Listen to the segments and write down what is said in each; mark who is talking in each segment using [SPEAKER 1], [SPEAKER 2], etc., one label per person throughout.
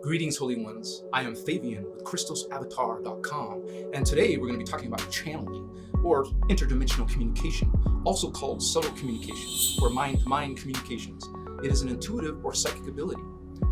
[SPEAKER 1] Greetings, Holy Ones. I am Fabian with ChristosAvatar.com, and today we're going to be talking about channeling, or interdimensional communication, also called subtle communication, or mind-to-mind communications. It is an intuitive or psychic ability.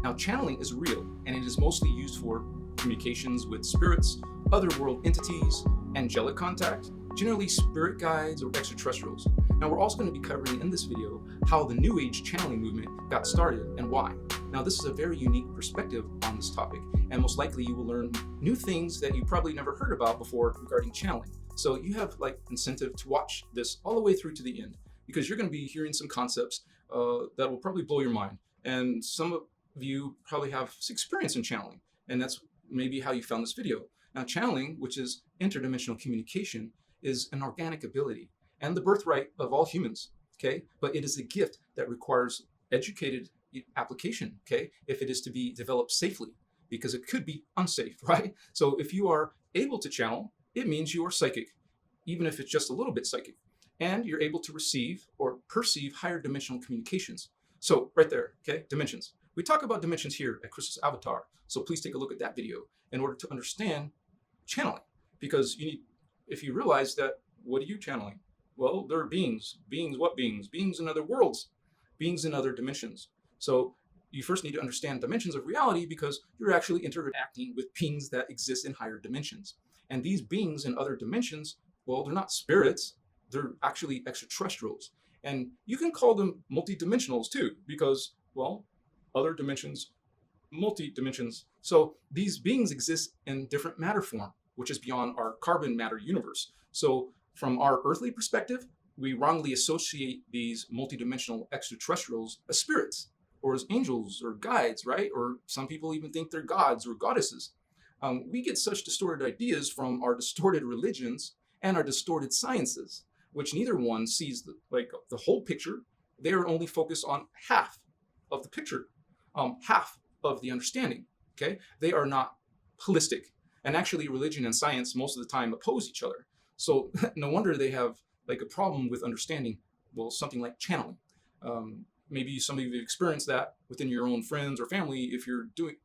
[SPEAKER 1] Now, channeling is real, and it is mostly used for communications with spirits, otherworld entities, angelic contact, generally spirit guides or extraterrestrials. Now, we're also going to be covering in this video how the New Age channeling movement got started and why. Now, this is a very unique perspective on this topic, and most likely you will learn new things that you probably never heard about before regarding channeling. So you have incentive to watch this all the way through to the end, because you're going to be hearing some concepts that will probably blow your mind. And some of you probably have experience in channeling, and that's maybe how you found this video. Now, channeling, which is interdimensional communication, is an organic ability and the birthright of all humans, okay? But it is a gift that requires educated application, okay, if it is to be developed safely, because it could be unsafe, right? So if you are able to channel, it means you are psychic, even if it's just a little bit psychic, and you're able to receive or perceive higher dimensional communications. So right there, okay, dimensions. We talk about dimensions here at Christos Avatar, so please take a look at that video in order to understand channeling, because you need, if you realize that, what are you channeling? Well, there are beings. Beings, what beings? Beings in other worlds, beings in other dimensions. So you first need to understand dimensions of reality, because you're actually interacting with beings that exist in higher dimensions. And these beings in other dimensions, well, they're not spirits, they're actually extraterrestrials. And you can call them multidimensionals too, because, well, other dimensions, multi-dimensions. So these beings exist in different matter form, which is beyond our carbon matter universe. So from our earthly perspective, we wrongly associate these multidimensional extraterrestrials as spirits, or as angels or guides, right? Or some people even think they're gods or goddesses. We get such distorted ideas from our distorted religions and our distorted sciences, which neither one sees the whole picture. They are only focused on half of the picture, half of the understanding, okay? They are not holistic. And actually, religion and science most of the time oppose each other. So no wonder they have a problem with understanding, well, something like channeling. Maybe some of you have experienced that within your own friends or family if you're doing,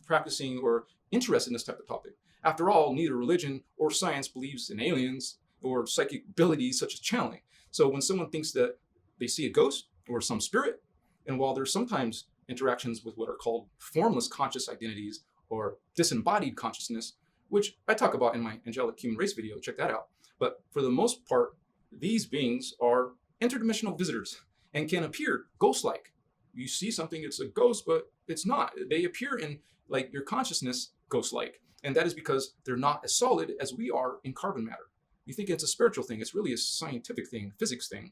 [SPEAKER 1] practicing or interested in this type of topic. After all, neither religion or science believes in aliens or psychic abilities such as channeling. So when someone thinks that they see a ghost or some spirit, and while there's sometimes interactions with what are called formless conscious identities or disembodied consciousness, which I talk about in my Angelic Human Race video, check that out. But for the most part, these beings are interdimensional visitors and can appear ghost-like. You see something, it's a ghost, but it's not. They appear in your consciousness ghost-like. And that is because they're not as solid as we are in carbon matter. You think it's a spiritual thing, it's really a scientific thing, physics thing.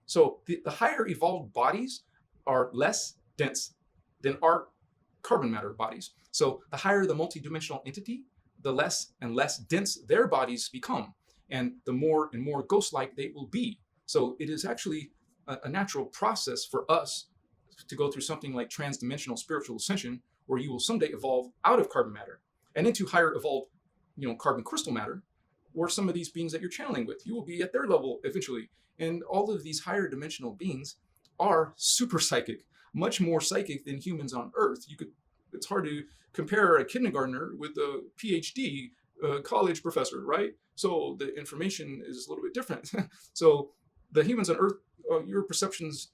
[SPEAKER 1] So the higher evolved bodies are less dense than our carbon matter bodies. So the higher the multidimensional entity, the less and less dense their bodies become, and the more and more ghost-like they will be. So it is actually a natural process for us to go through something like transdimensional spiritual ascension, where you will someday evolve out of carbon matter and into higher evolved, carbon crystal matter, or some of these beings that you're channeling with. You will be at their level eventually. And all of these higher dimensional beings are super psychic, much more psychic than humans on Earth. It's hard to compare a kindergartner with a PhD college professor, right? So the information is a little bit different. So the humans on Earth, your perceptions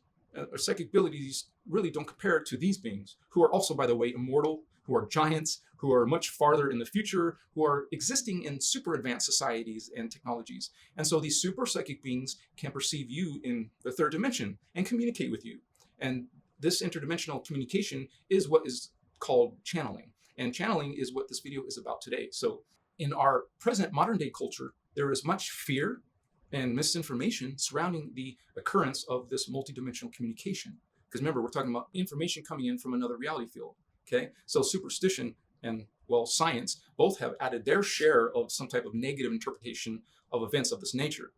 [SPEAKER 1] or psychic abilities really don't compare to these beings, who are also, by the way, immortal, who are giants, who are much farther in the future, who are existing in super advanced societies and technologies. And so these super psychic beings can perceive you in the third dimension and communicate with you. And this interdimensional communication is what is called channeling. And channeling is what this video is about today. So in our present modern day culture, there is much fear and misinformation surrounding the occurrence of this multidimensional communication. Because remember, we're talking about information coming in from another reality field, okay? So superstition and, well, science both have added their share of some type of negative interpretation of events of this nature.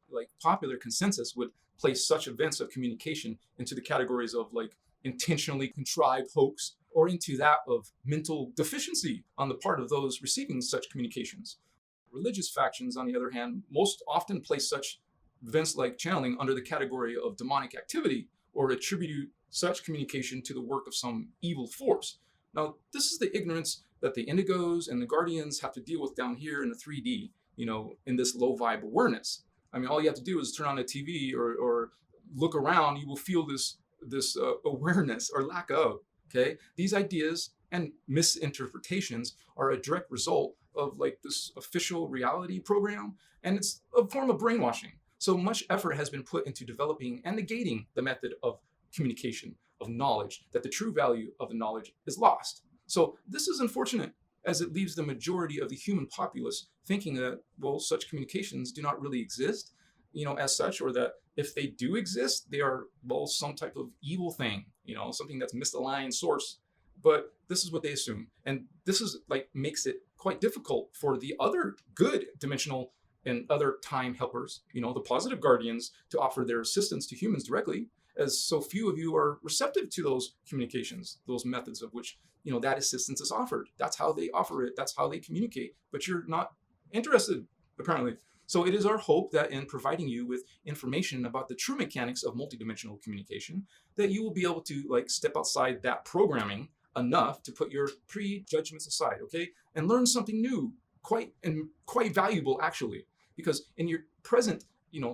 [SPEAKER 1] Popular consensus would place such events of communication into the categories of intentionally contrived hoax, or into that of mental deficiency on the part of those receiving such communications. Religious factions, on the other hand, most often place such events like channeling under the category of demonic activity, or attribute such communication to the work of some evil force. Now, this is the ignorance that the indigos and the guardians have to deal with down here in the 3D, in this low vibe awareness. I mean, all you have to do is turn on a TV or look around, you will feel this awareness or lack of, okay? These ideas and misinterpretations are a direct result of like this official reality program, and it's a form of brainwashing. So much effort has been put into developing and negating the method of communication, of knowledge, that the true value of the knowledge is lost. So this is unfortunate, as it leaves the majority of the human populace thinking that, well, such communications do not really exist, as such, or that if they do exist, they are, well, some type of evil thing, something that's misaligned source. But this is what they assume. And this is like makes it quite difficult for the other good dimensional and other time helpers, the positive guardians, to offer their assistance to humans directly, as so few of you are receptive to those communications, those methods of which, that assistance is offered. That's how they offer it. That's how they communicate. But you're not interested, apparently. So it is our hope that in providing you with information about the true mechanics of multidimensional communication, that you will be able to like step outside that programming enough to put your prejudgments aside, okay, and learn something new, quite valuable actually, because in your present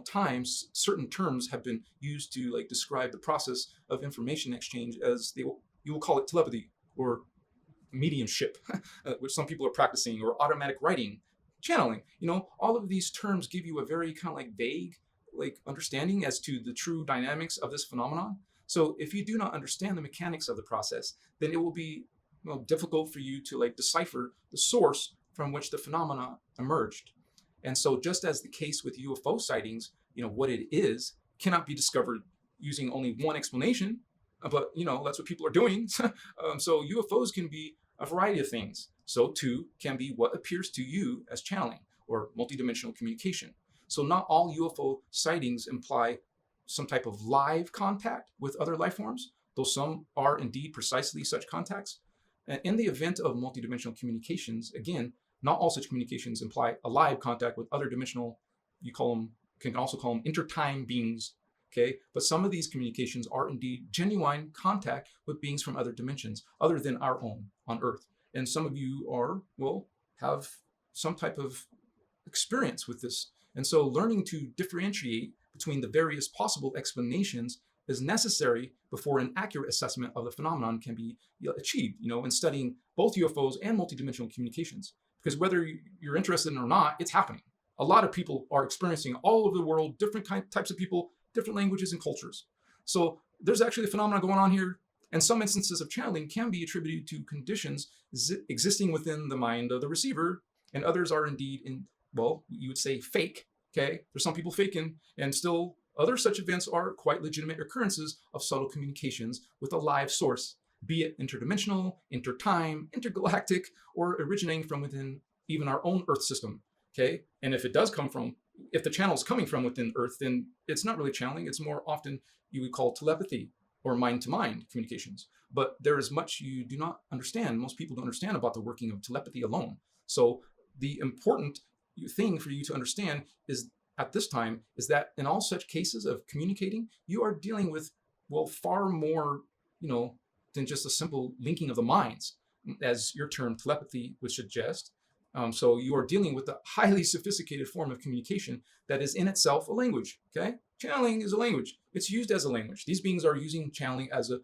[SPEAKER 1] times, certain terms have been used to like describe the process of information exchange, as you will call it telepathy or mediumship, which some people are practicing, or automatic writing, channeling. All of these terms give you a very kind of like vague like understanding as to the true dynamics of this phenomenon. So if you do not understand the mechanics of the process, then it will be difficult for you to like decipher the source from which the phenomena emerged. And so just as the case with UFO sightings, what it is cannot be discovered using only one explanation, but that's what people are doing. So UFOs can be a variety of things. So too can be what appears to you as channeling or multidimensional communication. So not all UFO sightings imply some type of live contact with other life forms, though some are indeed precisely such contacts. And in the event of multidimensional communications, again, not all such communications imply a live contact with other dimensional, can also call them intertime beings, okay? But some of these communications are indeed genuine contact with beings from other dimensions, other than our own on Earth. And some of you have some type of experience with this. And so learning to differentiate between the various possible explanations is necessary before an accurate assessment of the phenomenon can be achieved, in studying both UFOs and multidimensional communications. Because whether you're interested in it or not, it's happening. A lot of people are experiencing all over the world, different types of people, different languages and cultures. So there's actually a phenomenon going on here. And some instances of channeling can be attributed to conditions existing within the mind of the receiver, and others are indeed you would say fake, okay? There's some people faking, and still other such events are quite legitimate occurrences of subtle communications with a live source, be it interdimensional, intertime, intergalactic, or originating from within even our own Earth system, okay? And if the channel is coming from within Earth, then it's not really channeling, it's more often you would call telepathy or mind-to-mind communications. But there is much you do not understand. Most people don't understand about the working of telepathy alone. So the important thing for you to understand is at this time is that in all such cases of communicating, you are dealing with, far more, than just a simple linking of the minds, as your term telepathy would suggest. So you are dealing with a highly sophisticated form of communication that is in itself a language, okay? Channeling is a language. It's used as a language. These beings are using channeling as a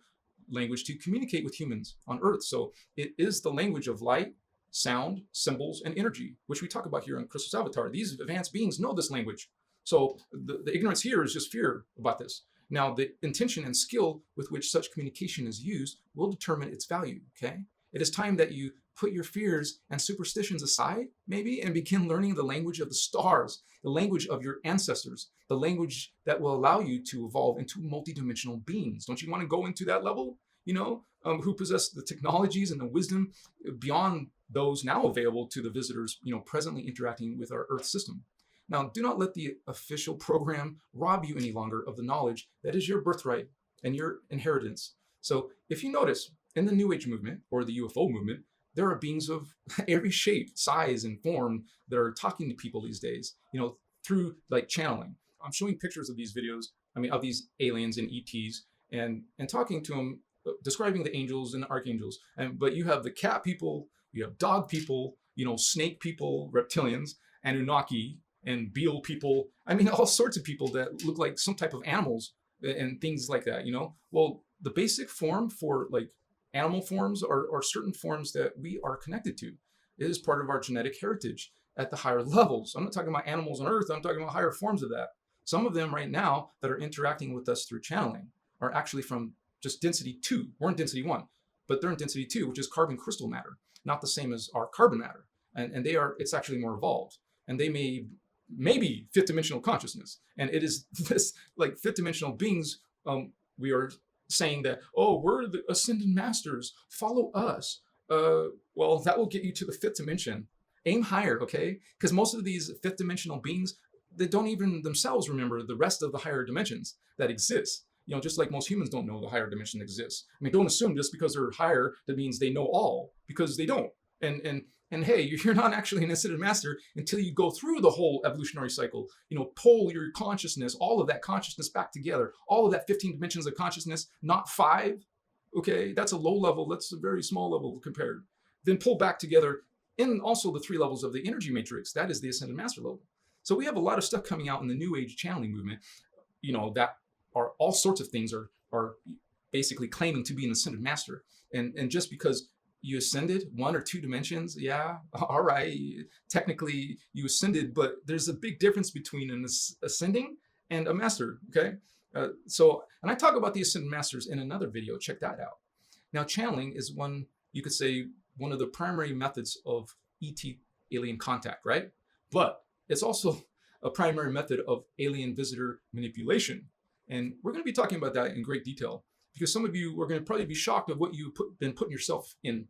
[SPEAKER 1] language to communicate with humans on Earth. So it is the language of light, sound, symbols, and energy, which we talk about here on Christos Avatar. These advanced beings know this language. So the ignorance here is just fear about this. Now, the intention and skill with which such communication is used will determine its value, okay? It is time that you put your fears and superstitions aside, maybe, and begin learning the language of the stars, the language of your ancestors, the language that will allow you to evolve into multidimensional beings. Don't you want to go into that level, who possess the technologies and the wisdom beyond those now available to the visitors, presently interacting with our Earth system? Now, do not let the official program rob you any longer of the knowledge that is your birthright and your inheritance. So if you notice, in the New Age movement or the UFO movement, there are beings of every shape, size, and form that are talking to people these days, through like channeling. I'm showing pictures of these videos, of these aliens and ETs, and talking to them describing the angels and the archangels. But you have the cat people, you have dog people, snake people, reptilians, Anunnaki, and Beal people. I mean, all sorts of people that look like some type of animals and things like that. Well, the basic form for like animal forms are certain forms that we are connected to. It is part of our genetic heritage at the higher levels. I'm not talking about animals on Earth. I'm talking about higher forms of that. Some of them right now that are interacting with us through channeling are actually from just density 2. We're in density 1, but they're in density 2, which is carbon crystal matter, not the same as our carbon matter. And it's actually more evolved. And they maybe fifth dimensional consciousness. And it is this like fifth dimensional beings. We are saying that, oh, we're the ascended masters, follow us. Well, that will get you to the fifth dimension. Aim higher, okay? Because most of these fifth dimensional beings, they don't even themselves remember the rest of the higher dimensions that exist. Just like most humans don't know the higher dimension exists. I mean, don't assume just because they're higher, that means they know all, because they don't. And hey, you're not actually an ascended master until you go through the whole evolutionary cycle. Pull your consciousness, all of that consciousness back together, all of that 15 dimensions of consciousness, not 5. Okay, that's a low level. That's a very small level compared. Then pull back together in also the 3 levels of the energy matrix. That is the ascended master level. So we have a lot of stuff coming out in the New Age channeling movement, that are all sorts of things are basically claiming to be an ascended master. And just because you ascended 1 or 2 dimensions, yeah, all right, technically you ascended, but there's a big difference between an ascending and a master, okay? And I talk about the ascended masters in another video. Check that out. Now, channeling is you could say, one of the primary methods of ET, alien contact, right? But it's also a primary method of alien visitor manipulation. And we're going to be talking about that in great detail, because some of you are going to probably be shocked of what you've been putting yourself in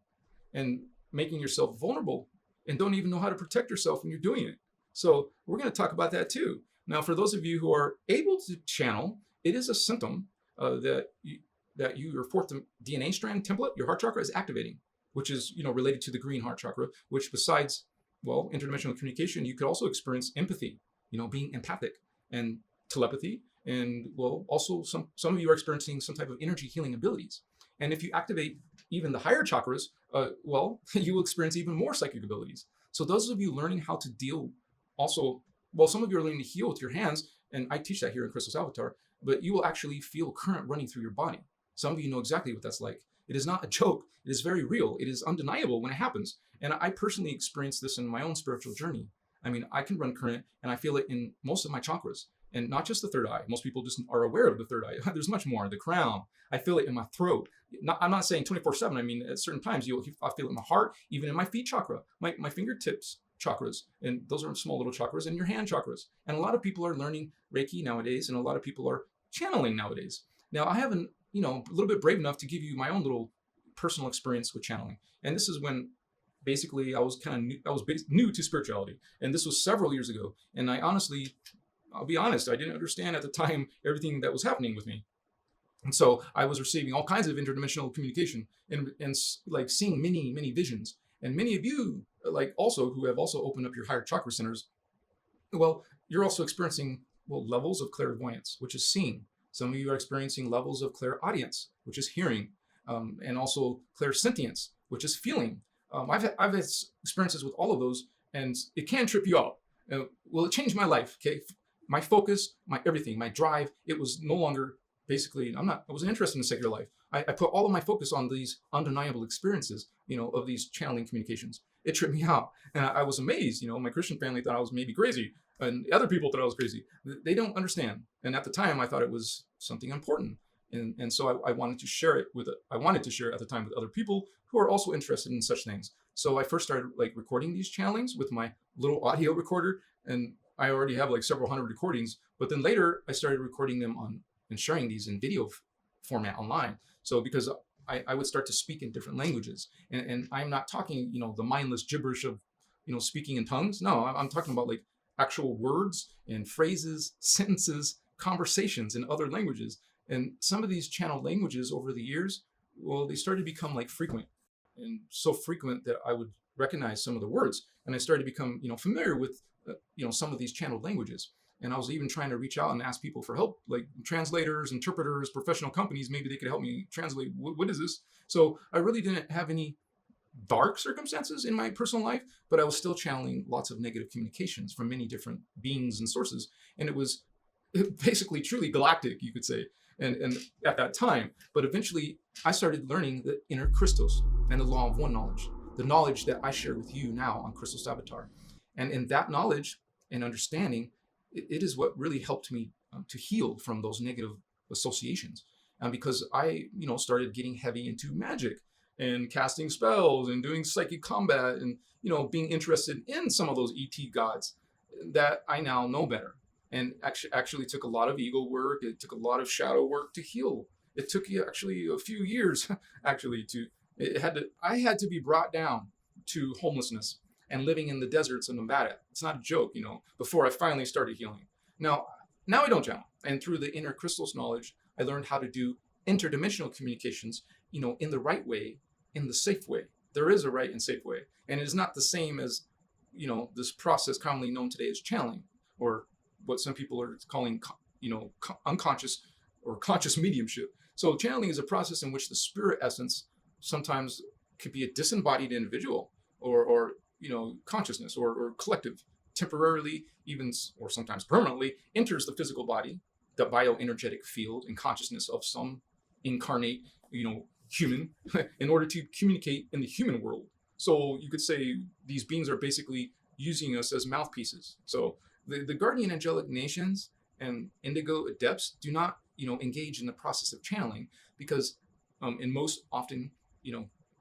[SPEAKER 1] and making yourself vulnerable and don't even know how to protect yourself when you're doing it. So we're going to talk about that too. Now, for those of you who are able to channel, it is a symptom that your 4th DNA strand template, your heart chakra, is activating, which is related to the green heart chakra, which besides, well, interdimensional communication, you could also experience empathy, being empathic, and telepathy. And well, also some of you are experiencing some type of energy healing abilities. And if you activate even the higher chakras, well, you will experience even more psychic abilities. So those of you learning how to deal also, well, some of you are learning to heal with your hands, and I teach that here in Christos Avatar, but you will actually feel current running through your body. Some of you know exactly what that's like. It is not a joke. It is very real. It is undeniable when it happens. And I personally experienced this in my own spiritual journey. I mean, I can run current, and I feel it in most of my chakras. And not just the third eye. Most people just are aware of the third eye. There's much more. The crown. I feel it in my throat. I'm not saying 24/7. I mean, at certain times, I feel it in my heart, even in my feet chakra, my fingertips chakras. And those are small little chakras, and your hand chakras. And a lot of people are learning Reiki nowadays, and a lot of people are channeling nowadays. Now, I haven't, a little bit brave enough to give you my own little personal experience with channeling. And this is when basically I was new to spirituality. And this was several years ago. And I'll be honest, I didn't understand at the time everything that was happening with me. And so I was receiving all kinds of interdimensional communication and like seeing many visions. And many of you, like also who have also opened up your higher chakra centers, well, you're also experiencing levels of clairvoyance, which is seeing. Some of you are experiencing levels of clairaudience, which is hearing, and also clairsentience, which is feeling. I've had experiences with all of those, and it can trip you out. Well, it changed my life. Okay. My focus, my everything, my drive, it was no longer basically, I wasn't interested in secular life. I put all of my focus on these undeniable experiences, of these channeling communications. It tripped me out. And I was amazed, my Christian family thought I was maybe crazy. And other people thought I was crazy. They don't understand. And at the time, I thought it was something important. And so I wanted to share it at the time with other people who are also interested in such things. So I first started recording these channelings with my little audio recorder, and I already have several hundred recordings, but then later I started recording them and sharing these in video format online. So because I would start to speak in different languages, and I'm not talking, the mindless gibberish of, speaking in tongues. No, I'm talking about actual words and phrases, sentences, conversations in other languages. And some of these channeled languages over the years, well, they started to become frequent, and so frequent that I would recognize some of the words, and I started to become, familiar with some of these channeled languages. And I was even trying to reach out and ask people for help, like translators, interpreters, professional companies. Maybe they could help me translate. What is this? So I really didn't have any dark circumstances in my personal life, but I was still channeling lots of negative communications from many different beings and sources. And it was basically truly galactic, you could say, and at that time. But eventually I started learning the inner Christos and the law of one knowledge, the knowledge that I share with you now on Christos Avatar. And in that knowledge and understanding, it is what really helped me to heal from those negative associations. Because I, started getting heavy into magic and casting spells and doing psychic combat and, being interested in some of those ET gods that I now know better. And actually took a lot of ego work. It took a lot of shadow work to heal. It took actually a few years, I had to be brought down to homelessness and living in the deserts of Nevada. It's not a joke, before I finally started healing. Now I don't channel. And through the inner crystals knowledge, I learned how to do interdimensional communications, in the right way, in the safe way. There is a right and safe way. And it is not the same as, this process commonly known today as channeling, or what some people are calling, unconscious or conscious mediumship. So channeling is a process in which the spirit essence sometimes could be a disembodied individual or consciousness or collective temporarily, even, or sometimes permanently, enters the physical body, the bioenergetic field and consciousness of some incarnate, human in order to communicate in the human world. So you could say these beings are basically using us as mouthpieces. So the guardian angelic nations and indigo adepts do not, engage in the process of channeling because, and most often,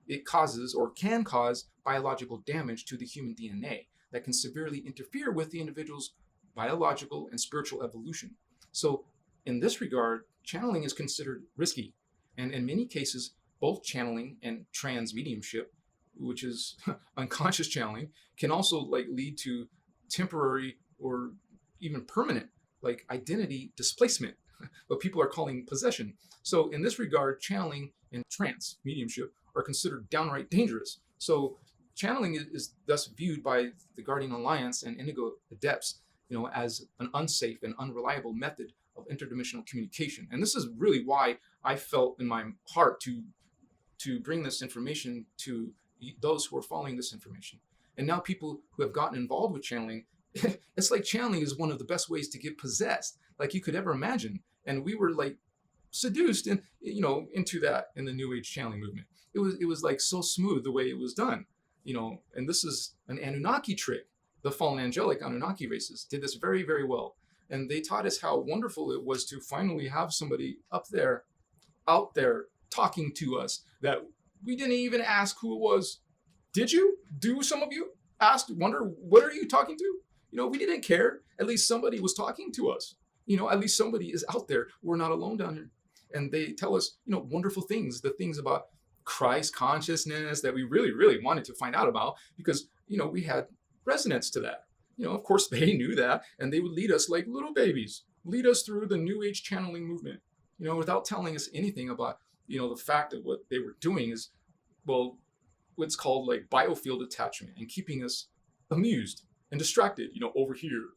[SPEAKER 1] it causes or can cause biological damage to the human DNA that can severely interfere with the individual's biological and spiritual evolution. So in this regard, channeling is considered risky. And in many cases, both channeling and trans mediumship, which is unconscious channeling, can also lead to temporary or even permanent identity displacement, what people are calling possession. So in this regard, channeling and trance mediumship are considered downright dangerous. So channeling is thus viewed by the Guardian Alliance and Indigo Adepts, as an unsafe and unreliable method of interdimensional communication. And this is really why I felt in my heart to bring this information to those who are following this information. And now people who have gotten involved with channeling, it's like channeling is one of the best ways to get possessed, you could ever imagine. And we were seduced and into that in the New Age channeling movement. It was so smooth the way it was done, and this is an Anunnaki trick. The fallen angelic Anunnaki races did this very, very well. And they taught us how wonderful it was to finally have somebody out there talking to us that we didn't even ask who it was. Did you? Do some of you wonder, what are you talking to? We didn't care. At least somebody was talking to us. At least somebody is out there. We're not alone down here. And they tell us, wonderful things, the things about Christ consciousness that we really, really wanted to find out about because, we had resonance to that. Of course they knew that, and they would lead us like little babies, lead us through the New Age channeling movement, without telling us anything about, the fact that what they were doing is, what's called biofield attachment and keeping us amused and distracted, over here,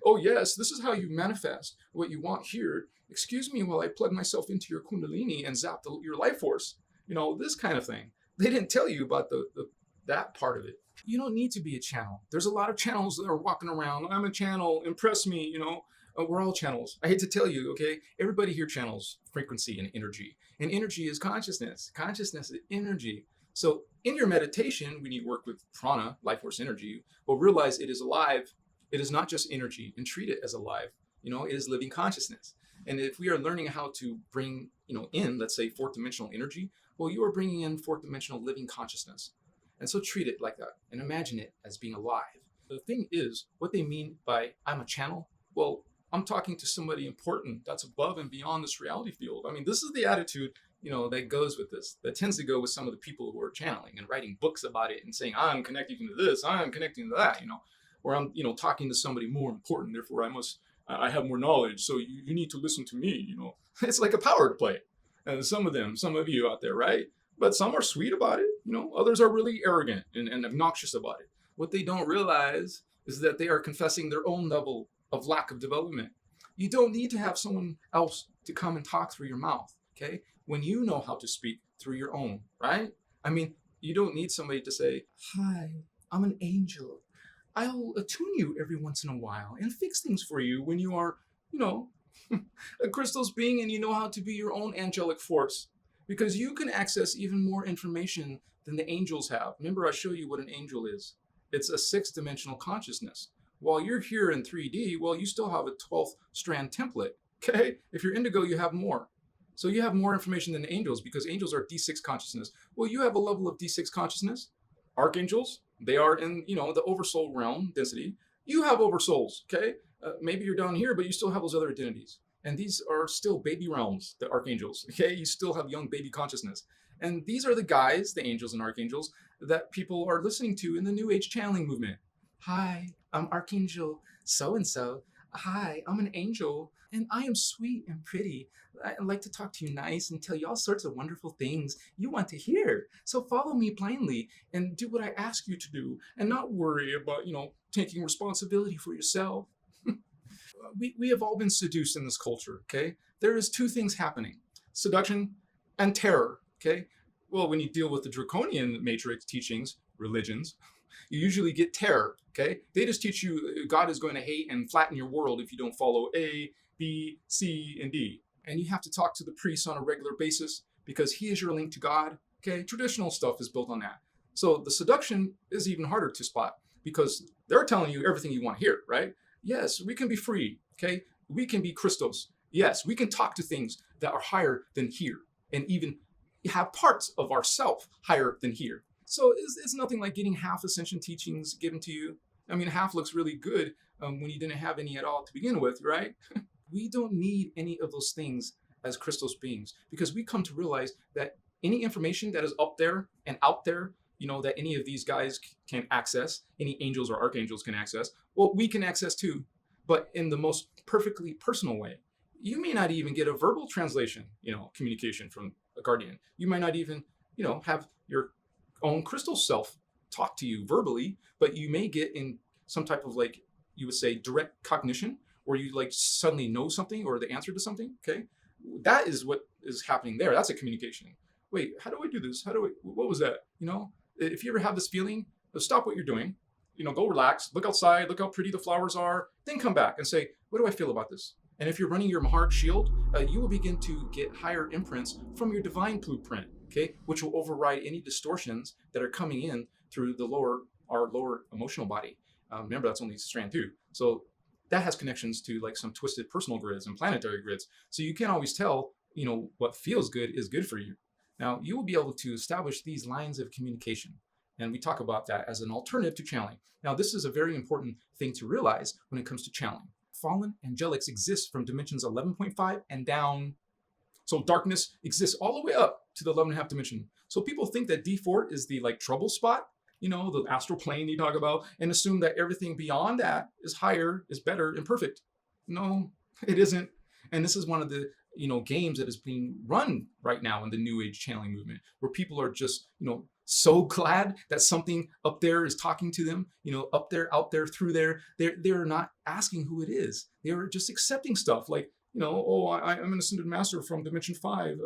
[SPEAKER 1] oh yes, this is how you manifest what you want here. Excuse me while I plug myself into your kundalini and zap your life force, this kind of thing. They didn't tell you about that part of it. You don't need to be a channel. There's a lot of channels that are walking around. I'm a channel, impress me, we're all channels. I hate to tell you, okay? Everybody here channels frequency and energy. And energy is consciousness. Consciousness is energy. So in your meditation, when you work with prana, life force energy, will realize it is alive. It is not just energy, and treat it as alive. It is living consciousness. And if we are learning how to bring, in, let's say, fourth dimensional energy, well, you are bringing in fourth dimensional living consciousness. And so treat it like that and imagine it as being alive. The thing is, what they mean by I'm a channel, well, I'm talking to somebody important that's above and beyond this reality field. I mean, this is the attitude, that goes with this, that tends to go with some of the people who are channeling and writing books about it and saying, I'm connecting to this, I'm connecting to that, or I'm, talking to somebody more important, therefore I have more knowledge, so you need to listen to me, It's like a power play. And some of you out there, right? But some are sweet about it, others are really arrogant and obnoxious about it. What they don't realize is that they are confessing their own level of lack of development. You don't need to have someone else to come and talk through your mouth, okay? When you know how to speak through your own, right? I mean, you don't need somebody to say, "Hi, I'm an angel. I'll attune you every once in a while and fix things for you when you are, you know, a Christos being and you know how to be your own angelic force." Because you can access even more information than the angels have. Remember, I showed you what an angel is. It's a 6th-dimensional consciousness. While you're here in 3D, well, you still have a 12th strand template, okay? If you're indigo, you have more. So you have more information than the angels because angels are D6 consciousness. Well, you have a level of D6 consciousness. Archangels, they are in, the oversoul realm density. You have oversouls, okay? Maybe you're down here, but you still have those other identities. And these are still baby realms, the archangels, okay? You still have young baby consciousness. And these are the guys, the angels and archangels, that people are listening to in the New Age channeling movement. "Hi, I'm Archangel so-and-so. Hi, I'm an angel, and I am sweet and pretty. I like to talk to you nice and tell you all sorts of wonderful things you want to hear. So follow me blindly and do what I ask you to do and not worry about, taking responsibility for yourself." We have all been seduced in this culture, okay? There is 2 things happening: seduction and terror, okay? Well, when you deal with the draconian matrix teachings, religions, you usually get terror, okay? They just teach you God is going to hate and flatten your world if you don't follow A, B, C, and D. And you have to talk to the priest on a regular basis because he is your link to God, okay? Traditional stuff is built on that. So the seduction is even harder to spot because they're telling you everything you want to hear, right? Yes, we can be free, okay? We can be Christos. Yes, we can talk to things that are higher than here and even have parts of ourself higher than here. So it's nothing like getting half ascension teachings given to you. I mean, half looks really good when you didn't have any at all to begin with, right? We don't need any of those things as Christos beings because we come to realize that any information that is up there and out there, that any of these guys can access, any angels or archangels can access, well, we can access too, but in the most perfectly personal way. You may not even get a verbal translation, communication from a guardian. You might not even, have your own crystal self talk to you verbally, but you may get in some type of, like, you would say, direct cognition, where you like suddenly know something or the answer to something, okay? That is what is happening there. That's a communication. Wait, how do I do this? What was that? If you ever have this feeling, stop what you're doing, go relax, look outside, look how pretty the flowers are, then come back and say, what do I feel about this? And if you're running your heart shield, you will begin to get higher imprints from your divine blueprint, okay, which will override any distortions that are coming in through our lower emotional body. Remember, that's only strand 2. So that has connections to like some twisted personal grids and planetary grids. So you can't always tell, what feels good is good for you. Now, you will be able to establish these lines of communication. And we talk about that as an alternative to channeling. Now, this is a very important thing to realize when it comes to channeling. Fallen angelics exist from dimensions 11.5 and down. So darkness exists all the way up to the 11.5 dimension. So people think that D4 is the trouble spot, the astral plane you talk about, and assume that everything beyond that is higher, is better, and perfect. No, it isn't. And this is one of the games that is being run right now in the New Age channeling movement, where people are just so glad that something up there is talking to them, up there, out there, through there. They're not asking who it is. They're just accepting stuff like, I'm an ascended master from dimension 5.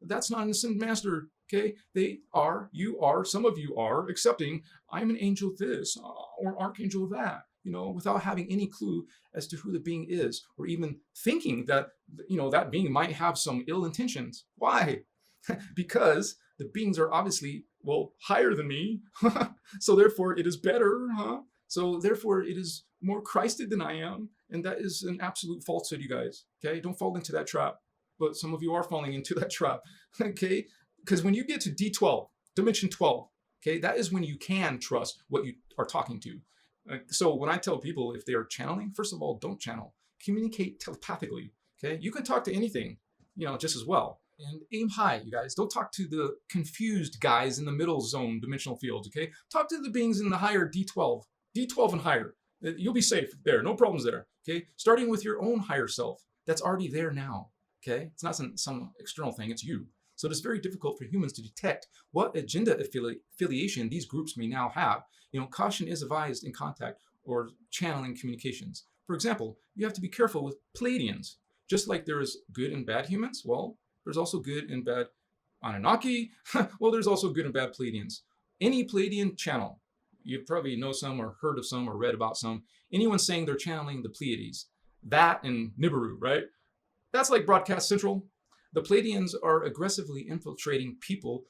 [SPEAKER 1] That's not an ascended master, okay? You are, some of you are accepting, I'm an angel this or archangel that, without having any clue as to who the being is, or even thinking that, that being might have some ill intentions. Why? Because the beings are obviously, higher than me. So therefore it is better, huh? So therefore it is more Christed than I am. And that is an absolute falsehood, you guys, okay? Don't fall into that trap. But some of you are falling into that trap, okay? Because when you get to D12, dimension 12, okay, that is when you can trust what you are talking to. So when I tell people if they are channeling, first of all, don't channel. Communicate telepathically, okay? You can talk to anything, just as well. And aim high, you guys. Don't talk to the confused guys in the middle zone dimensional fields, okay? Talk to the beings in the higher D12 and higher. You'll be safe there, no problems there, okay? Starting with your own higher self that's already there now, okay? It's not some external thing, it's you. So it is very difficult for humans to detect what agenda affiliation these groups may now have. Caution is advised in contact or channeling communications. For example, you have to be careful with Pleiadians. Just like there is good and bad humans, well, there's also good and bad Anunnaki. Well, there's also good and bad Pleiadians. Any Pleiadian channel, you probably know some or heard of some or read about some. Anyone saying they're channeling the Pleiades, that and Nibiru, right? That's like Broadcast Central. The Pleiadians are aggressively infiltrating people,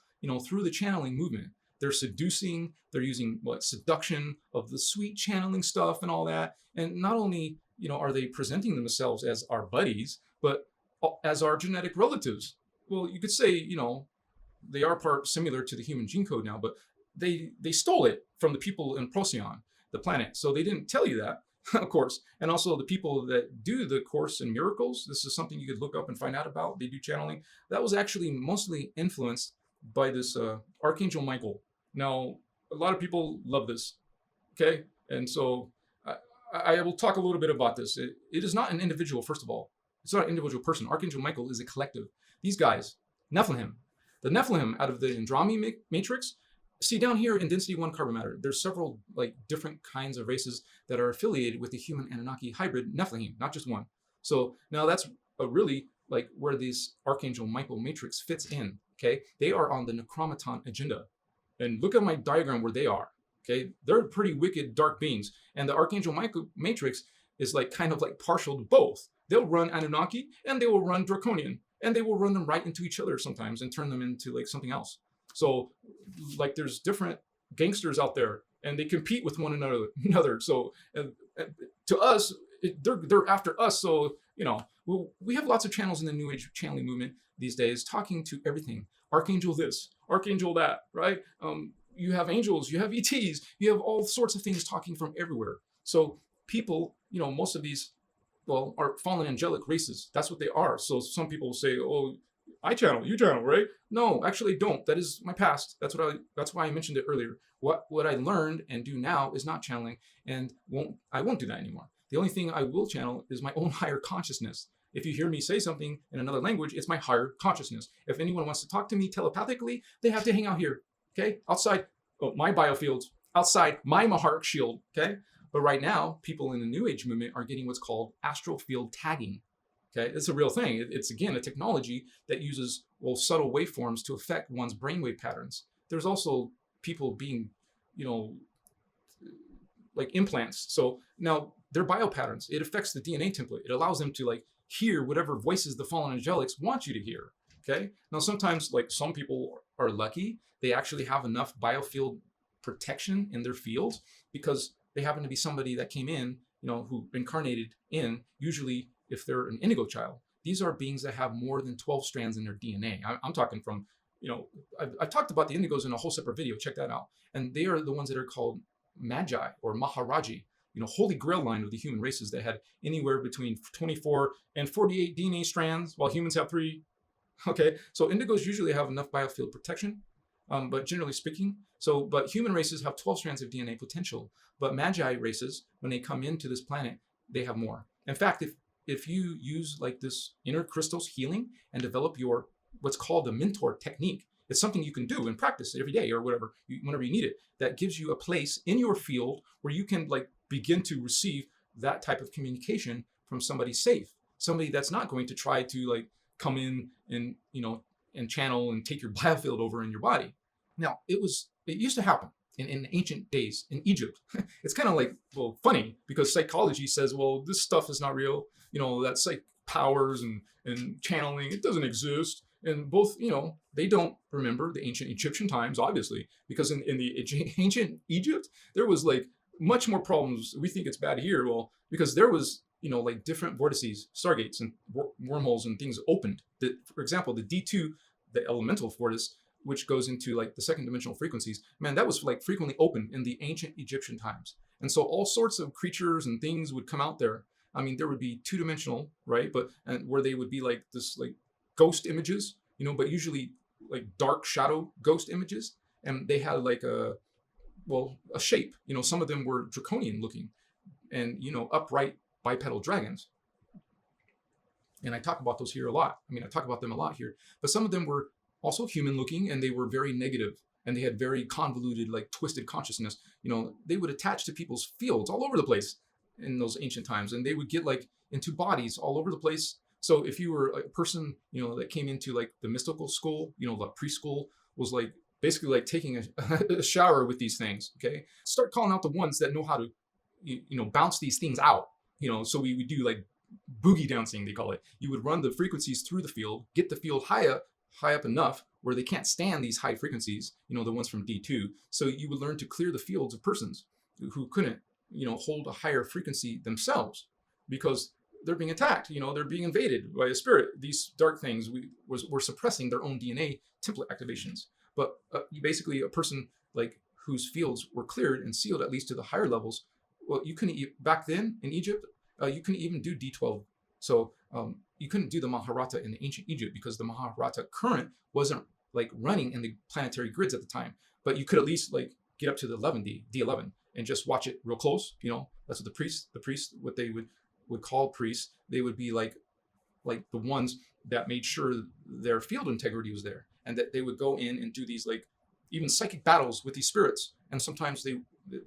[SPEAKER 1] through the channeling movement. They're seducing, they're using seduction of the sweet channeling stuff and all that. And not only, are they presenting themselves as our buddies, but as our genetic relatives. Well, you could say, they are part similar to the human gene code now, but they stole it from the people in Procyon, the planet. So they didn't tell you that, of course. And also the people that do the Course in Miracles, this is something you could look up and find out about. They do channeling. That was actually mostly influenced by this Archangel Michael. Now, a lot of people love this, okay? And so I will talk a little bit about this. It is not an individual, first of all. It's not an individual person. Archangel Michael is a collective. These guys, Nephilim, the Nephilim out of the Andromeda matrix, see down here in density 1 carbon matter, there's several different kinds of races that are affiliated with the human Anunnaki hybrid Nephilim, not just one. So now that's a really where this Archangel Michael matrix fits in, okay? They are on the Necromaton agenda. And look at my diagram where they are, okay? They're pretty wicked dark beings. And the Archangel Michael matrix is kind of partial to both. They'll run Anunnaki and they will run Draconian. And they will run them right into each other sometimes and turn them into something else. So there's different gangsters out there and they compete with one another. So to us, they're after us. So, we have lots of channels in the New Age channeling movement these days talking to everything. Archangel this, Archangel that, right? You have angels, you have ETs, you have all sorts of things talking from everywhere. So people, most of these, are fallen angelic races. That's what they are. So some people say, oh, I channel, you channel, right? No, actually don't. That is my past. That's why I mentioned it earlier. What I learned and do now is not channeling, and I won't do that anymore. The only thing I will channel is my own higher consciousness. If you hear me say something in another language, it's my higher consciousness. If anyone wants to talk to me telepathically, they have to hang out here, okay? Outside my biofields, outside my Maharic shield, okay? But right now, people in the New Age movement are getting what's called astral field tagging, okay? It's a real thing. It's, again, a technology that uses, subtle waveforms to affect one's brainwave patterns. There's also people being, implants. So now their biopatterns, it affects the DNA template. It allows them to hear whatever voices the fallen angelics want you to hear, okay? Now, sometimes, some people are lucky. They actually have enough biofield protection in their fields because they happen to be somebody that came in, who incarnated in, usually if they're an indigo child. These are beings that have more than 12 strands in their DNA. I'm talking from, I've talked about the indigos in a whole separate video. Check that out. And they are the ones that are called Magi or Maharaji, holy grail line of the human races that had anywhere between 24 and 48 DNA strands, while humans have 3. Okay, so indigos usually have enough biofield protection, but generally speaking, but human races have 12 strands of DNA potential, but Magi races, when they come into this planet, they have more. In fact, if you use this inner Christos healing and develop your what's called the mentor technique, it's something you can do and practice every day or whatever, whenever you need it, that gives you a place in your field where you can begin to receive that type of communication from somebody safe, somebody that's not going to try to come in and, and channel and take your biofield over in your body. Now, it used to happen in ancient days in Egypt. It's kind of funny because psychology says, this stuff is not real. That psych powers and channeling, it doesn't exist. And both, they don't remember the ancient Egyptian times, obviously, because in the ancient Egypt, there was much more problems. We think it's bad here. Well, because there was, different vortices, stargates and wormholes and things opened. For example, the D2, the elemental vortice, which goes into the second dimensional frequencies, man, that was frequently open in the ancient Egyptian times. And so all sorts of creatures and things would come out there. I mean, there would be 2-dimensional, right? And where they would be this ghost images, but usually dark shadow ghost images. And they had a shape, some of them were draconian looking and, upright bipedal dragons. And I talk about those here a lot. I talk about them a lot here, but some of them were also human looking and they were very negative and they had very convoluted, twisted consciousness. They would attach to people's fields all over the place. in those ancient times, and they would get like into bodies all over the place. So if you were a person, that came into like the mystical school, the preschool was like basically like taking a shower with these things. Okay, start calling out the ones that know how to, bounce these things out. So we would do like boogie dancing, they call it. You would run the frequencies through the field, get the field high up enough where they can't stand these high frequencies, the ones from D2. So you would learn to clear the fields of persons who couldn't, hold a higher frequency themselves because they're being attacked, they're being invaded by a spirit. These dark things were suppressing their own DNA template activations. But basically a person like whose fields were cleared and sealed, at least to the higher levels, well, you couldn't, back then in Egypt, you couldn't even do D12. So you couldn't do the Mahabharata in the ancient Egypt because the Mahabharata current wasn't like running in the planetary grids at the time. But you could at least like get up to the D11 and just watch it real close. That's what the priests, what they would call priests, they would be like the ones that made sure their field integrity was there, and that they would go in and do these like even psychic battles with these spirits. And sometimes the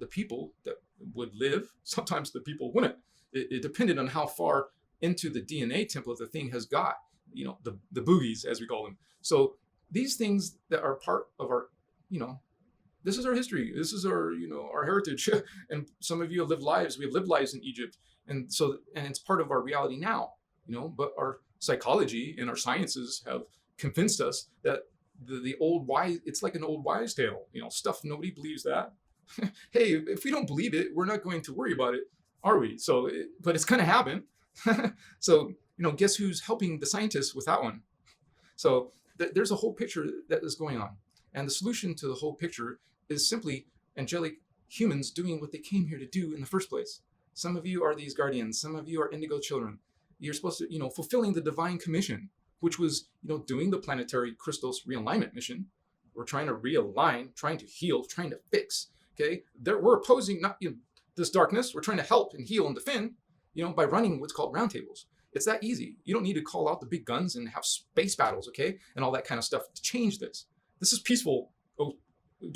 [SPEAKER 1] people that would live, sometimes the people wouldn't. It depended on how far into the DNA template the thing has got, the boogies, as we call them. So these things that are part of our, this is our history. This is our, our heritage. And some of you have lived lives. We have lived lives in Egypt. And it's part of our reality now, but our psychology and our sciences have convinced us that the old wise, it's like an old wives' tale, stuff. Nobody believes that. Hey, if we don't believe it, we're not going to worry about it, are we? So, but it's going to happen. So, guess who's helping the scientists with that one? So there's a whole picture that is going on. And the solution to the whole picture is simply angelic humans doing what they came here to do in the first place. Some of you are these guardians. Some of you are indigo children. You're supposed to, fulfilling the divine commission, which was, doing the planetary Christos realignment mission. We're trying to realign, trying to heal, trying to fix. Okay, we're opposing not this darkness. We're trying to help and heal and defend, by running what's called roundtables. It's that easy. You don't need to call out the big guns and have space battles, okay, and all that kind of stuff to change this. This is peaceful. Oh,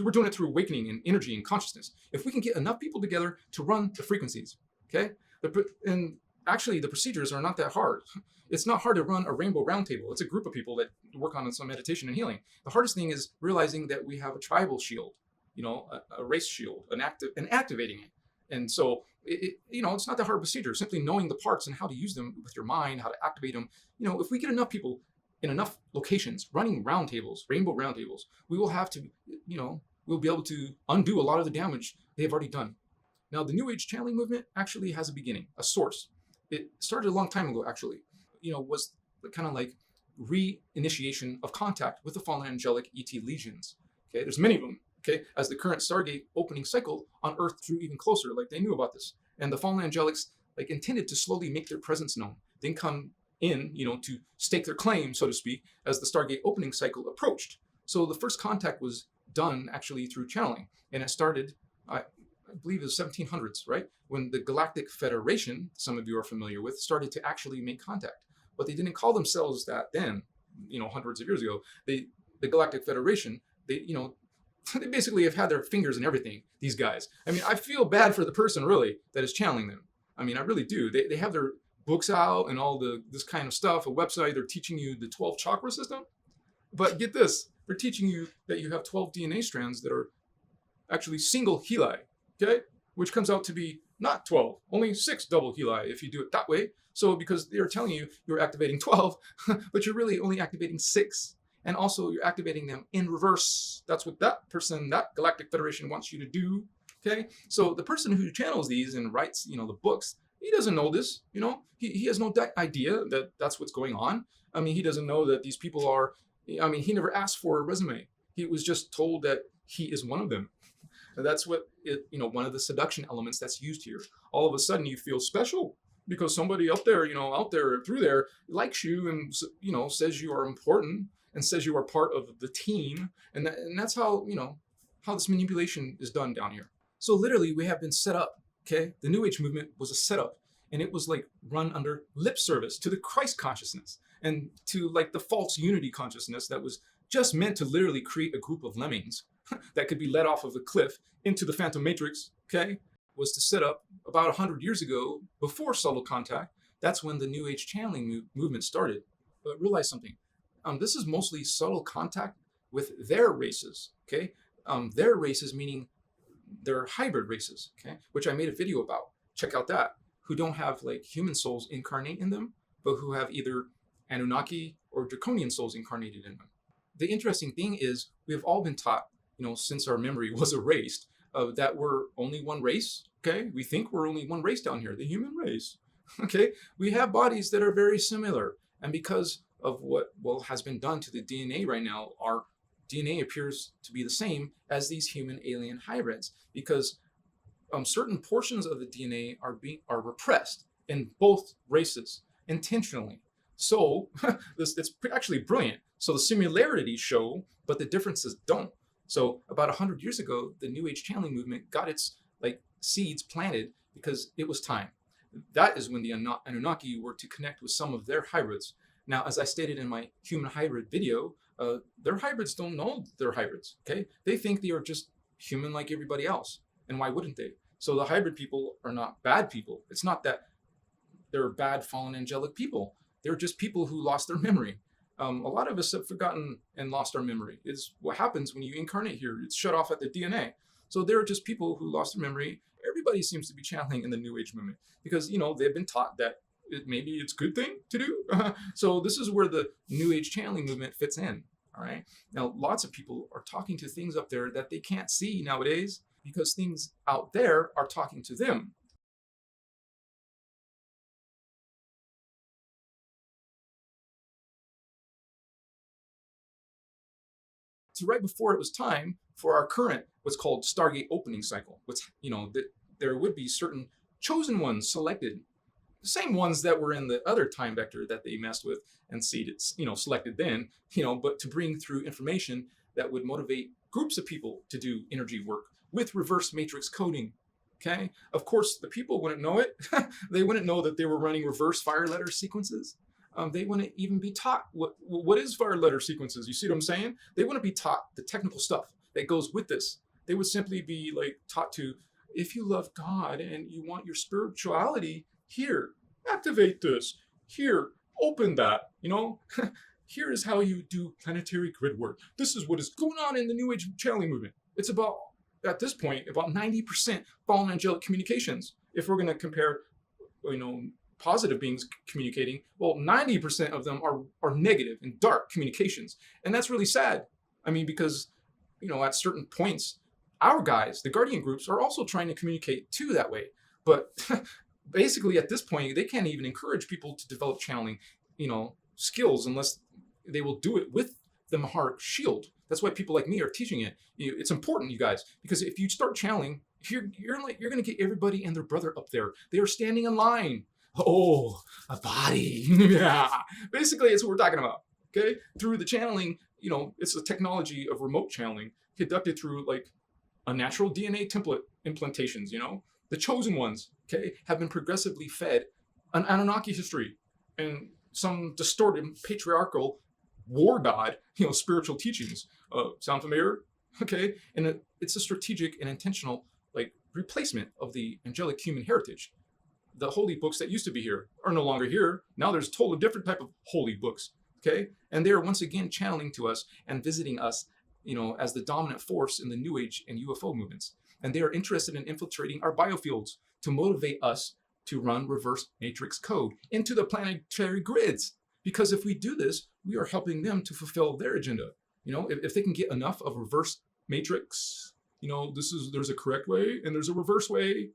[SPEAKER 1] we're doing it through awakening and energy and consciousness. If we can get enough people together to run the frequencies, okay, and actually the procedures are not that hard. It's not hard to run a rainbow roundtable. It's a group of people that work on some meditation and healing. The hardest thing is realizing that we have a tribal shield, a race shield, and activating it. And so, it's not that hard procedure. Simply knowing the parts and how to use them with your mind, how to activate them. If we get enough people in enough locations running roundtables, rainbow roundtables, we will have to, we'll be able to undo a lot of the damage they have already done. Now, the New Age channeling movement actually has a beginning, a source. It started a long time ago, actually. Was kind of like re-initiation of contact with the fallen angelic ET legions. Okay, there's many of them. Okay, as the current Stargate opening cycle on Earth drew even closer, like they knew about this, and the fallen angelics like intended to slowly make their presence known, then come in, to stake their claim, so to speak, as the Stargate opening cycle approached. So the first contact was done actually through channeling, and it started, I believe it was 1700s, right? When the Galactic Federation, some of you are familiar with, started to actually make contact. But they didn't call themselves that then, hundreds of years ago. The Galactic Federation, they basically have had their fingers in everything, these guys. I mean, I feel bad for the person, really, that is channeling them. I mean, I really do. They have their books out and all this kind of stuff, a website. They're teaching you the 12 chakra system. But get this, they're teaching you that you have 12 DNA strands that are actually single heli, okay? Which comes out to be not 12, only 6 double heli if you do it that way. So because they're telling you you're activating 12, but you're really only activating 6. And also you're activating them in reverse. That's what that person, that Galactic Federation wants you to do, okay? So the person who channels these and writes, the books, he doesn't know this, he has no idea that that's what's going on. I mean, he doesn't know that these people are, he never asked for a resume. He was just told that he is one of them. And that's what one of the seduction elements that's used here. All of a sudden you feel special because somebody up there, out there through there likes you and, says you are important and says you are part of the team. And that's how, how this manipulation is done down here. So literally we have been set up, okay? The New Age movement was a setup, and it was like run under lip service to the Christ consciousness and to like the false unity consciousness that was just meant to literally create a group of lemmings that could be led off of a cliff into the Phantom Matrix, okay? was to set up about 100 years ago, before subtle contact. That's when the New Age channeling movement started. But realize something. This is mostly subtle contact with their races, okay? Their races meaning they're hybrid races, okay? Which I made a video about. Check out that. Who don't have like human souls incarnate in them, but who have either Anunnaki or draconian souls incarnated in them. The interesting thing is we have all been taught, since our memory was erased, that we're only one race, okay? We think we're only one race down here, the human race, okay? We have bodies that are very similar. And because of what has been done to the DNA right now, our DNA appears to be the same as these human alien hybrids, because certain portions of the DNA are repressed in both races intentionally. So it's actually brilliant. So the similarities show, but the differences don't. So about 100 years ago, the New Age channeling movement got its seeds planted because it was time. That is when the Anunnaki were to connect with some of their hybrids. Now, as I stated in my human hybrid video, their hybrids don't know they're hybrids, okay? They think they are just human like everybody else. And why wouldn't they? So the hybrid people are not bad people. It's not that they're bad fallen angelic people. They're just people who lost their memory. A lot of us have forgotten and lost our memory. It's what happens when you incarnate here. It's shut off at the DNA. So they're just people who lost their memory. Everybody seems to be channeling in the New Age movement because, they've been taught that maybe it's a good thing to do. So this is where the New Age channeling movement fits in. All right. Now, lots of people are talking to things up there that they can't see nowadays because things out there are talking to them. So right before it was time for our current, what's called Stargate opening cycle, there would be certain chosen ones selected, the same ones that were in the other time vector that they messed with and seeded, selected then, but to bring through information that would motivate groups of people to do energy work with reverse matrix coding. Okay. Of course, the people wouldn't know it. They wouldn't know that they were running reverse fire letter sequences. They wouldn't even be taught what is fire letter sequences. You see what I'm saying? They wouldn't be taught the technical stuff that goes with this. They would simply be taught to, if you love God and you want your spirituality, here, activate this. Here, open that. Here is how you do planetary grid work. This is what is going on in the New Age channeling movement. It's about, at this point, about 90% fallen angelic communications. If we're going to compare, positive beings communicating, well, 90% of them are negative and dark communications. And that's really sad. I mean, because, at certain points, our guys, the guardian groups, are also trying to communicate too that way. But basically at this point, they can't even encourage people to develop channeling, skills unless they will do it with the Mahar shield. That's why people like me are teaching it. It's important, you guys, because if you start channeling, you're going to get everybody and their brother up there. They are standing in line. Oh, a body. Yeah. Basically, it's what we're talking about. Okay. Through the channeling, it's a technology of remote channeling conducted through a natural DNA template implantations, the chosen ones, okay, have been progressively fed an Anunnaki history and some distorted patriarchal war god, spiritual teachings. Sound familiar? Okay. And it's a strategic and intentional replacement of the angelic human heritage. The holy books that used to be here are no longer here. Now there's a totally different type of holy books, okay? And they're once again channeling to us and visiting us, as the dominant force in the New Age and UFO movements. And they are interested in infiltrating our biofields to motivate us to run reverse matrix code into the planetary grids. Because if we do this, we are helping them to fulfill their agenda. If they can get enough of reverse matrix, there's a correct way and there's a reverse way.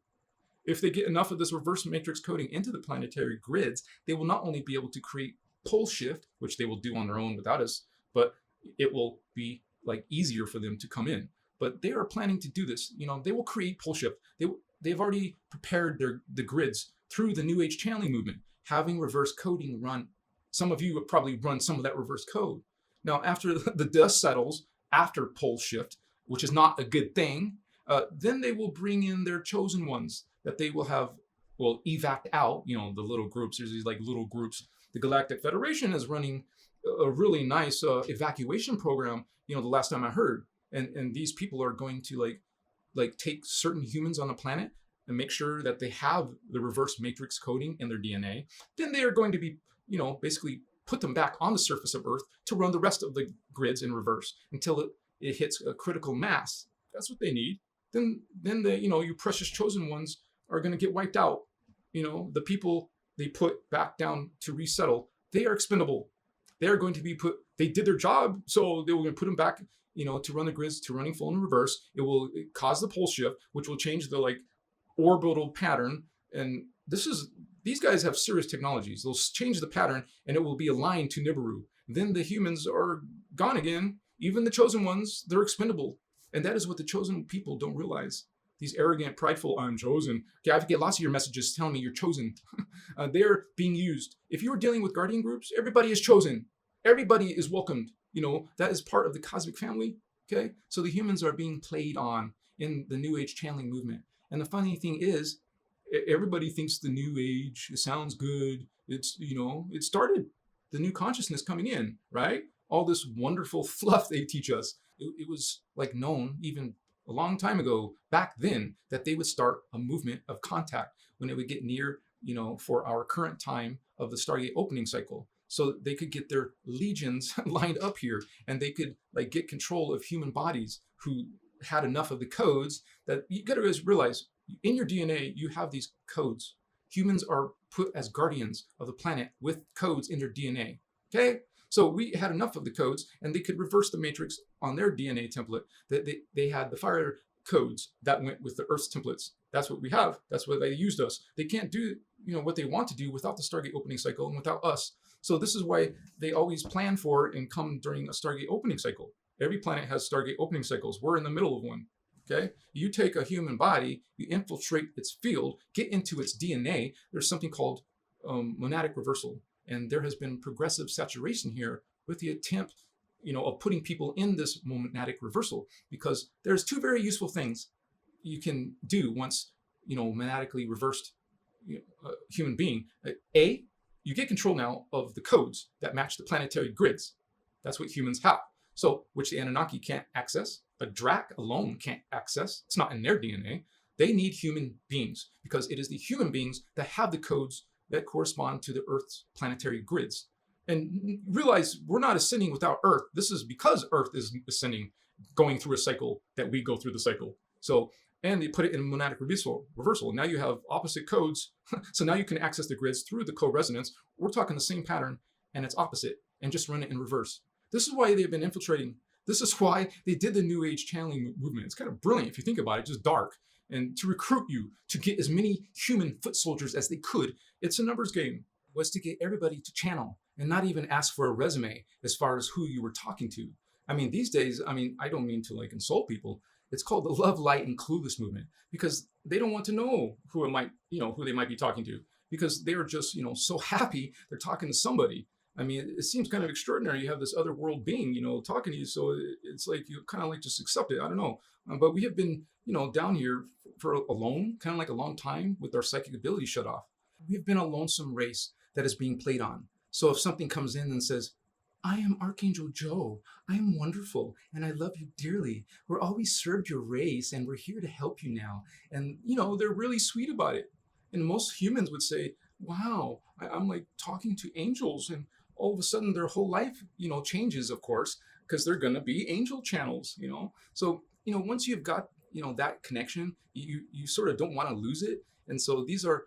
[SPEAKER 1] If they get enough of this reverse matrix coding into the planetary grids, they will not only be able to create pole shift, which they will do on their own without us, but it will be easier for them to come in. But they are planning to do this. They will create pole shift. They've already prepared the grids through the New Age channeling movement, having reverse coding run. Some of you have probably run some of that reverse code. Now, after the dust settles, after pole shift, which is not a good thing, then they will bring in their chosen ones that they will have, evac out, the little groups. There's these little groups. The Galactic Federation is running a really nice evacuation program, the last time I heard. And these people are going to take certain humans on the planet and make sure that they have the reverse matrix coding in their DNA, then they are going to be, basically put them back on the surface of Earth to run the rest of the grids in reverse until it hits a critical mass. That's what they need. Then the, you precious chosen ones are going to get wiped out. The people they put back down to resettle, they are expendable. They are going to be put, they did their job, so they were going to put them back, to run the grids to running full in reverse. It will cause the pole shift, which will change the orbital pattern. And these guys have serious technologies. They'll change the pattern and it will be aligned to Nibiru. Then the humans are gone again. Even the chosen ones, they're expendable. And that is what the chosen people don't realize. These arrogant, prideful, I'm chosen. Okay, I get lots of your messages telling me you're chosen. They're being used. If you're dealing with guardian groups, everybody is chosen. Everybody is welcomed. That is part of the cosmic family. Okay, so the humans are being played on in the New Age channeling movement. And the funny thing is, everybody thinks the New Age, it sounds good. It's, it started the new consciousness coming in, right? All this wonderful fluff they teach us. It was known even a long time ago, back then, that they would start a movement of contact when it would get near, for our current time of the Stargate opening cycle. So they could get their legions lined up here and they could get control of human bodies who had enough of the codes that you got to realize in your DNA, you have these codes. Humans are put as guardians of the planet with codes in their DNA. Okay? So we had enough of the codes and they could reverse the matrix on their DNA template. That they had the fire codes that went with the Earth's templates. That's what we have. That's what they used us. They can't do, what they want to do without the Stargate opening cycle and without us. So this is why they always plan for and come during a Stargate opening cycle. Every planet has Stargate opening cycles. We're in the middle of one. Okay? You take a human body, you infiltrate its field, get into its DNA. There's something called Monadic Reversal. And there has been progressive saturation here with the attempt, of putting people in this monadic reversal, because there's two very useful things you can do once, monadically reversed human being. A, you get control now of the codes that match the planetary grids. That's what humans have. So, which the Anunnaki can't access, a Drac alone can't access. It's not in their DNA. They need human beings because it is the human beings that have the codes that correspond to the Earth's planetary grids. And realize we're not ascending without Earth. This is because Earth is ascending, going through a cycle that we go through the cycle. So, and they put it in monadic reversal. Now you have opposite codes. So now you can access the grids through the co-resonance. We're talking the same pattern and it's opposite and just run it in reverse. This is why they've been infiltrating. This is why they did the New Age channeling movement. It's kind of brilliant if you think about it, just dark. And to recruit you to get as many human foot soldiers as they could. It's a numbers game. Was to get everybody to channel and not even ask for a resume as far as who you were talking to. I mean, these days, I don't mean to insult people. It's called the love, light, and clueless movement because they don't want to know who they might be talking to because they're just, so happy they're talking to somebody. I mean, it seems kind of extraordinary. You have this other world being, talking to you. So it's you kind of just accept it. I don't know. But we have been, down here for alone, kind of a long time with our psychic ability shut off. We've been a lonesome race that is being played on. So if something comes in and says, I am Archangel Joe. I am wonderful and I love you dearly. We're always served your race and we're here to help you now. And, they're really sweet about it. And most humans would say, wow, I'm talking to angels. And all of a sudden their whole life, changes, of course, because they're going to be angel channels, So, once you've got, that connection, you sort of don't want to lose it. And so these are,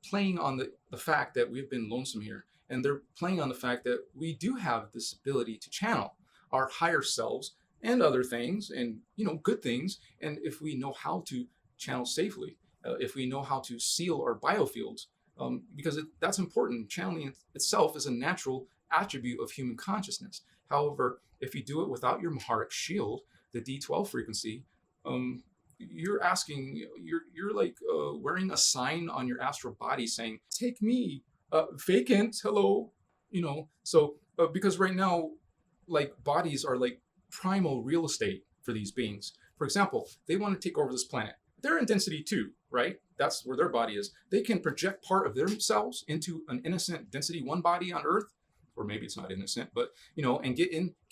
[SPEAKER 1] playing on the fact that we've been lonesome here. And they're playing on the fact that we do have this ability to channel our higher selves and other things and, good things. And if we know how to channel safely, if we know how to seal our biofields, because that's important. Channeling itself is a natural attribute of human consciousness. However, if you do it without your Maharic shield, the D12 frequency, you're asking, you're wearing a sign on your astral body saying, take me, vacant, hello, so because right now, bodies are primal real estate for these beings. For example, they want to take over this planet. They're in density 2, right? That's where their body is. They can project part of themselves into an innocent density 1 body on Earth, or maybe it's not innocent, but, and get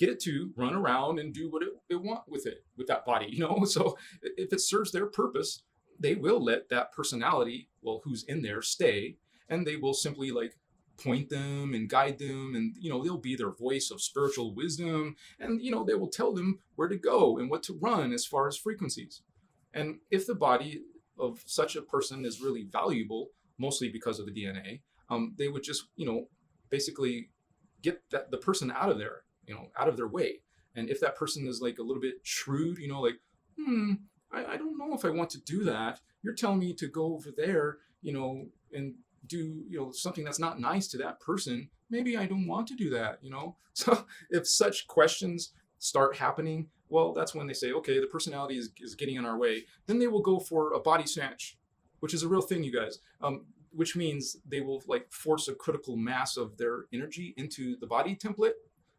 [SPEAKER 1] it to run around and do what it want with that body, So if it serves their purpose, they will let that personality, well, who's in there, stay, and they will simply like point them and guide them, and they'll be their voice of spiritual wisdom, and they will tell them where to go and what to run as far as frequencies. And if the body of such a person is really valuable, mostly because of the DNA, they would just basically get the person out of there, out of their way. And if that person is like a little bit shrewd, like, I don't know if I want to do that. You're telling me to go over there, and do, something that's not nice to that person. Maybe I don't want to do that, So if such questions start happening, well, that's when they say, okay, the personality is getting in our way. Then they will go for a body snatch, which is a real thing, you guys. Which means they will like force a critical mass of their energy into the body template,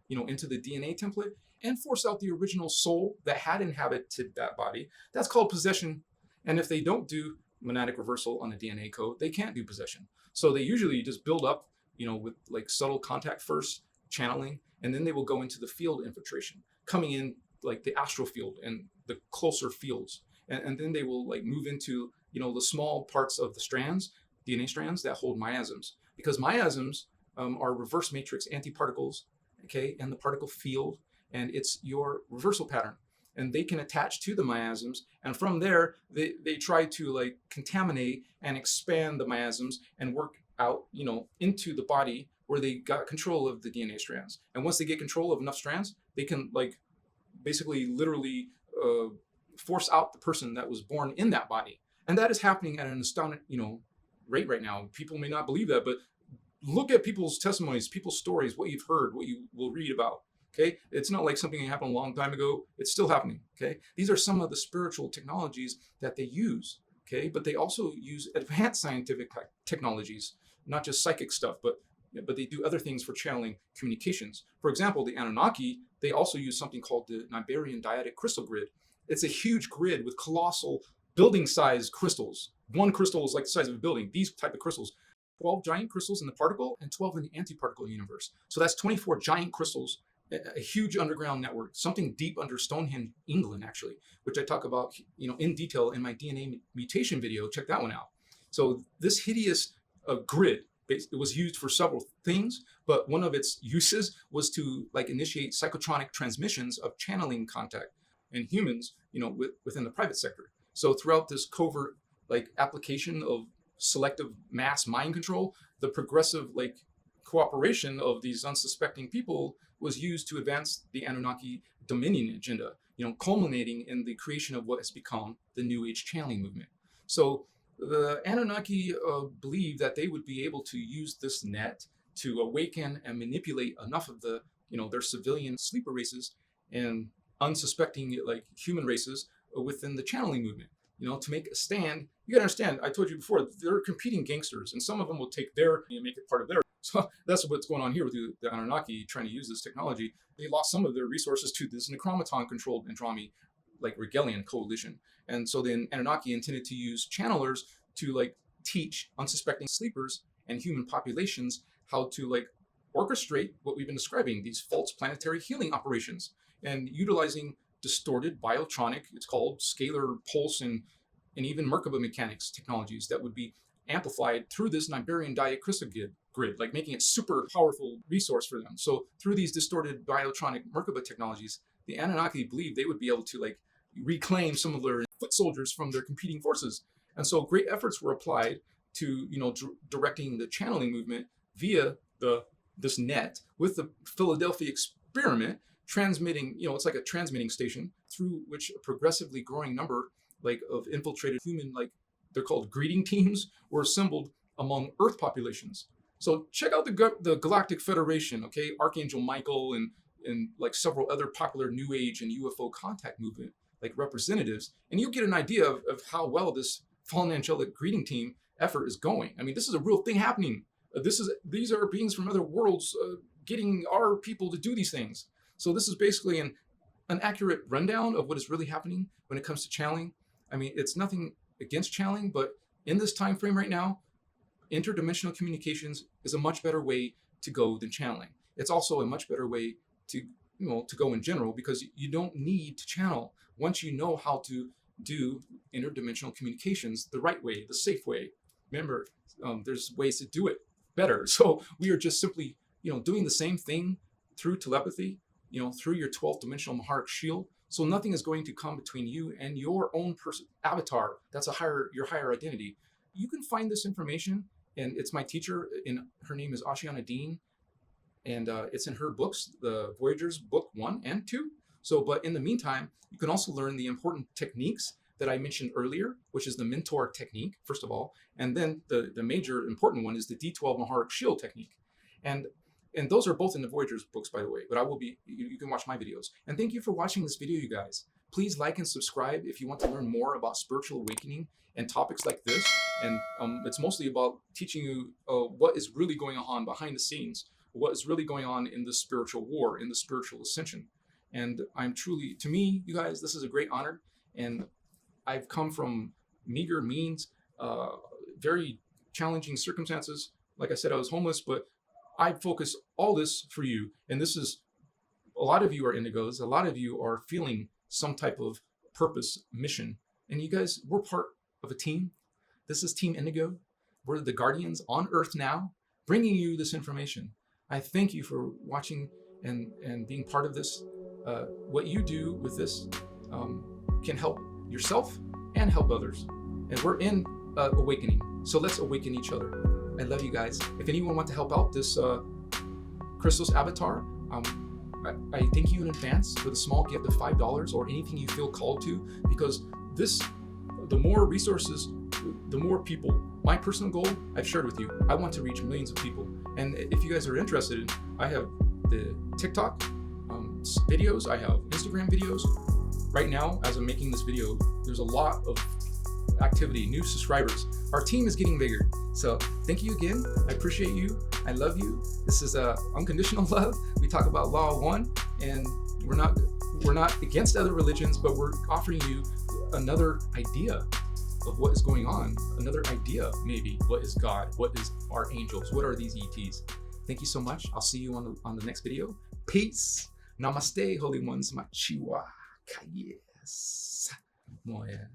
[SPEAKER 1] into the DNA template, and force out the original soul that had inhabited that body. That's called possession. And if they don't do monadic reversal on the DNA code, they can't do possession. So they usually just build up, with like subtle contact first, channeling, and then they will go into the field infiltration, coming in like the astral field and the closer fields. And then they will like move into, the small parts of the strands, DNA strands that hold miasms, because miasms are reverse matrix antiparticles, okay, and the particle field, and it's your reversal pattern. And they can attach to the miasms, and from there they try to like contaminate and expand the miasms and work out, into the body where they got control of the DNA strands. And once they get control of enough strands, they can like basically literally force out the person that was born in that body. And that is happening at an astounding, rate right now. People may not believe that, but look at people's testimonies, people's stories, what you've heard, what you will read about. Okay, it's not like something that happened a long time ago. It's still happening. Okay, these are some of the spiritual technologies that they use. Okay, but they also use advanced scientific technologies, not just psychic stuff, but they do other things for channeling communications. For example, the Anunnaki, they also use something called the Nibiruian Diodic crystal grid. It's a huge grid with colossal building-sized crystals. One crystal is like the size of a building. These type of crystals, 12 giant crystals in the particle and 12 in the antiparticle universe. So that's 24 giant crystals. A huge underground network, something deep under Stonehenge, England, actually, which I talk about, in detail in my DNA mutation video. Check that one out. So this hideous grid, it was used for several things, but one of its uses was to like initiate psychotronic transmissions of channeling contact in humans, within the private sector. So throughout this covert like application of selective mass mind control, the progressive like cooperation of these unsuspecting people was used to advance the Anunnaki dominion agenda, culminating in the creation of what has become the New Age channeling movement. So the Anunnaki believed that they would be able to use this net to awaken and manipulate enough of the, their civilian sleeper races and unsuspecting like human races within the channeling movement, to make a stand. You gotta understand, I told you before, they're competing gangsters, and some of them will take their and make it part of their. So that's what's going on here with the Anunnaki trying to use this technology. They lost some of their resources to this Necromaton-controlled Andromi, like Regalian coalition. And so then Anunnaki intended to use channelers to like teach unsuspecting sleepers and human populations how to like orchestrate what we've been describing, these false planetary healing operations, and utilizing distorted biotronic, it's called scalar pulse and even Merkaba mechanics technologies that would be amplified through this Nibiruian Diodic crystal grid, like making it super powerful resource for them. So through these distorted biotronic Merkaba technologies, the Anunnaki believed they would be able to like reclaim some of their foot soldiers from their competing forces. And so great efforts were applied to, directing the channeling movement via this net with the Philadelphia experiment, transmitting, it's like a transmitting station through which a progressively growing number like of infiltrated human, like they're called greeting teams, were assembled among Earth populations. So check out the Galactic Federation, okay? Archangel Michael and like several other popular New Age and UFO contact movement like representatives, and you'll get an idea of how well this fallen angelic greeting team effort is going. I mean, this is a real thing happening. These are beings from other worlds getting our people to do these things. So this is basically an accurate rundown of what is really happening when it comes to channeling. I mean, it's nothing against channeling, but in this time frame right now, interdimensional communications is a much better way to go than channeling. It's also a much better way to go in general, because you don't need to channel once you know how to do interdimensional communications the right way, the safe way. Remember, there's ways to do it better. So we are just simply, doing the same thing through telepathy, through your 12th dimensional Maharic shield. So nothing is going to come between you and your own avatar. That's your higher identity. You can find this information, and it's my teacher, and her name is Ashiana Dean, and it's in her books, the Voyagers book 1 and 2. So, but in the meantime, you can also learn the important techniques that I mentioned earlier, which is the mentor technique, first of all, and then the major important one is the D12 Maharic shield technique. And those are both in the Voyagers books, by the way, but you can watch my videos. And thank you for watching this video, you guys. Please like and subscribe if you want to learn more about spiritual awakening and topics like this. And it's mostly about teaching you what is really going on behind the scenes, what is really going on in the spiritual war, in the spiritual ascension. And I'm truly, to me, you guys, this is a great honor. And I've come from meager means, very challenging circumstances. Like I said, I was homeless, but I focus all this for you. And this is, a lot of you are indigos. A lot of you are feeling some type of purpose, mission. And you guys, we're part of a team. This is Team Indigo. We're the guardians on Earth now, bringing you this information. I thank you for watching and being part of this. What you do with this can help yourself and help others. And we're in awakening. So let's awaken each other. I love you guys. If anyone wants to help out this Christos avatar, I thank you in advance for the small gift of $5 or anything you feel called to, because the more resources, the more people. My personal goal, I've shared with you. I want to reach millions of people. And if you guys are interested, I have the TikTok videos, I have Instagram videos. Right now, as I'm making this video, there's a lot of activity, new subscribers. Our team is getting bigger. So thank you again. I appreciate you. I love you. This is unconditional love. We talk about Law 1, and we're not against other religions, but we're offering you another idea of what is going on. Another idea, maybe. What is God? What is our angels? What are these ETs? Thank you so much. I'll see you on the next video. Peace. Namaste, holy ones. Machiwa. Kayes. Moya.